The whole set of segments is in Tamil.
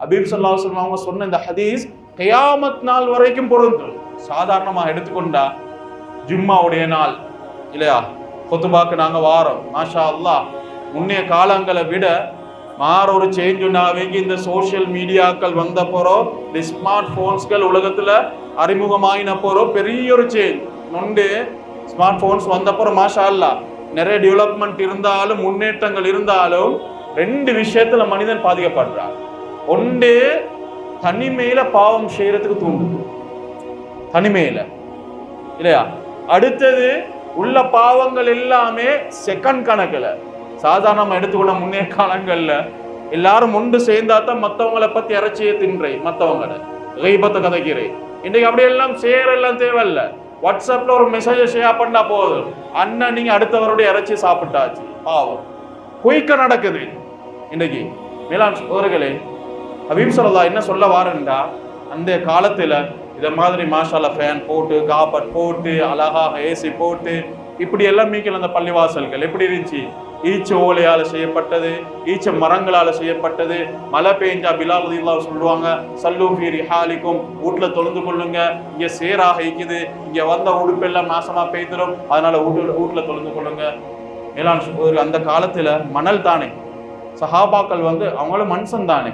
ஹபீப் ஸல்லல்லாஹு அலைஹி வஸல்லம் அவங்க சொன்ன இந்த ஹதீஸ் கியாமத் நாள் வரைக்கும் பொருந்தும். சாதாரணமாக எடுத்துக்கொண்டா ஜும்மாவுடைய நாள் இல்லையா, குத்துபாக்கு நாங்க வாரோம், மாஷா அல்லாஹ். முன்னைய காலங்களை விட மாற ஒரு சேஞ்ச் உண்டாவேங்க. இந்த சோசியல் மீடியாக்கள் வந்த போறோம், இந்த ஸ்மார்ட் போன்ஸ்கள் உலகத்துல அறிமுகமாயின போறோம், பெரிய ஒரு சேஞ்ச் நொண்டு. ஸ்மார்ட் போன்ஸ் வந்த போறோம், மாஷா அல்லாஹ். நிறைய டெவலப்மெண்ட் இருந்தாலும் முன்னேற்றங்கள் இருந்தாலும் ரெண்டு விஷயத்துல மனிதன் பாதிக்கப்படுறான். ஒன்று தனிமையில பாவம் செய்யறதுக்கு தூண்டுது, தனிமையில இல்லையா. அடுத்தது உள்ள பாவங்கள் எல்லாமே செகண்ட் கணக்குல. சாதாரணமா எடுத்துக்கொள்ள முன்னே காலங்கள்ல எல்லாரும் ஒன்று சேர்ந்தாதான் மற்றவங்களை பத்தி இறைச்சியை தின்றே, மற்றவங்களை கைபத்தை கதைக்கிறே. இன்றைக்கு அப்படியெல்லாம் சேரெல்லாம் தேவையில்ல. வாட்ஸ்அப்ல ஒரு மெசேஜை ஷேர் பண்ணா போதும், அண்ணன் நீங்க அடுத்தவருடைய இறைச்சி சாப்பிட்டாச்சு. பாவம் குயிக்க நடக்குது இன்னைக்கு. மேலாண் சோதர்களே, ஹபீப் ஸல்லல்லாஹு என்ன சொல்ல வாரண்டா, அந்த காலத்துல இதை மாதிரி மாஷால ஃபேன் போட்டு காப்பட் போட்டு அழகாக ஏசி போட்டு இப்படி எல்லாம் மீக்கல் அந்த பள்ளிவாசல்கள் எப்படி இருந்துச்சு? ஈச்ச ஓலையால செய்யப்பட்டது, ஈச்ச மரங்களால செய்யப்பட்டது. மழை பெய்ஞ்சா பிலால் ரலியல்லாஹு சொல்லுவாங்க, சல்லூ ஃபீ ரிஹாலிக்கும், வீட்டுல தொழுந்து கொள்ளுங்க, இங்க சேராக இருக்குது, இங்க வந்த உடுப்பெல்லாம் நாசமா பெய்திரும், அதனால வீட்டுல தொழுந்து கொள்ளுங்க. மேலாண் அந்த காலத்துல மணல் தானே, சஹாபாக்கள் அவங்களும் மனுஷன் தானே.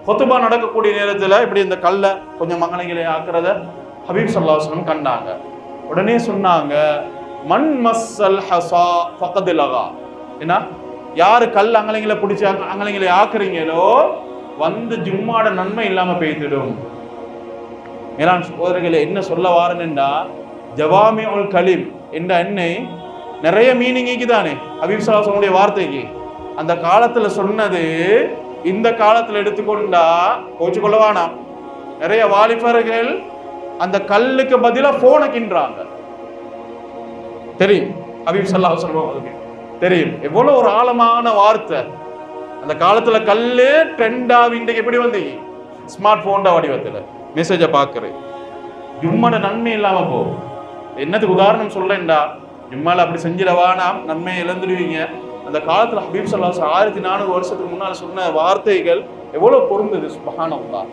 கொத்துபா நடக்கக்கூடிய நேரத்துல இப்படி இந்த கல்லை கொஞ்சம் மங்களைகளை ஆக்குறத ஹபீப் ஸல்லல்லாஹு அலைஹி வஸல்லம் கண்டாங்க. உடனே சொன்னாங்க, மன் மஸ்ஸல் ஹஸா ஃபகத் லகா. என்ன, யாரு கல் அங்கலைங்களை பிடிச்சி அங்கலைங்களை ஆக்குறீங்களோ ஜும்மாட நன்மை இல்லாம பெய்திடும். மேலாண் சகோதரர்களே, என்ன சொல்ல வாரேன்னா, ஜவாமிஉல் கலீம் என்ற எண்ணெய் நிறைய மீனிங்கு தானே ஹபீப் ஸல்லல்லாஹு அலைஹி வஸல்லம் வார்த்தைக்கு. அந்த காலத்துல சொன்னது இந்த காலத்துல எடுத்துக்கொண்டா கோச்சு கொள்ளவானாம். நிறைய வாலிபர்கள் அந்த கல்லுக்கு பதிலா போனை கின்றாங்க. தெரியும் ஹபீப் ஸல்லல்லாஹு அலைஹி வஸல்லம் தெரியும் எவ்வளவு ஒரு ஆழமான வார்த்தை. அந்த காலத்துல கல்லு ட்ரெண்டா இன்றைக்கு எப்படி ஸ்மார்ட் போன் வடிவத்துல மெசேஜ பாக்குறேன். ஜும்மாட நன்மை இல்லாம போகும். என்னதுக்கு உதாரணம் சொல்றேன்டா, ஜும்மால அப்படி செஞ்சிடவானா நன்மையை இழந்துடுவீங்க. அந்த காலத்துல ஹபீப் ஸல்லல்லாஹு அலைஹி வஸல்லம் 1400 வருஷத்துக்கு முன்னால சொன்ன வார்த்தைகள் எவ்வளவு பொருந்தது. சுப்ஹானல்லாஹ்.